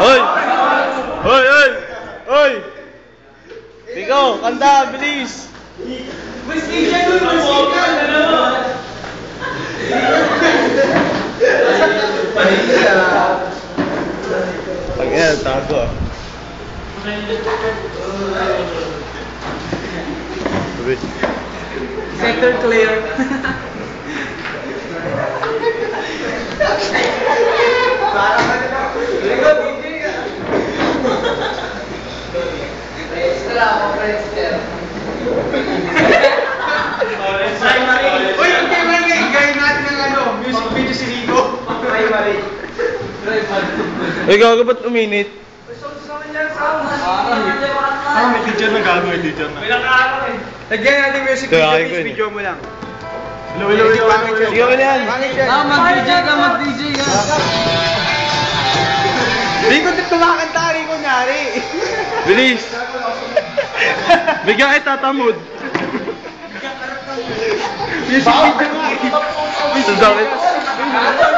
Hoy! Hoy! Hoy! Hoy! Pico, kanta, bilis! Mas Asian nun, mas Pag yan, tago ah. Sector clear. Uy, okay man ngayon, gawin natin ng ano, music video si Rico. Ay, Mari. Uy, gago ba't uminit? May teacher na gago, may teacher na. Lagyan natin music Kaya video, ayaw ko please, yun video mo lang. Hello. Sige mo na yan. Mag-DJ ka, mag-DJ ka. Rico, tumakanta, Rico, nyari. Bilis! Bigyan ay tatamod. Music video nga. Sa sakit.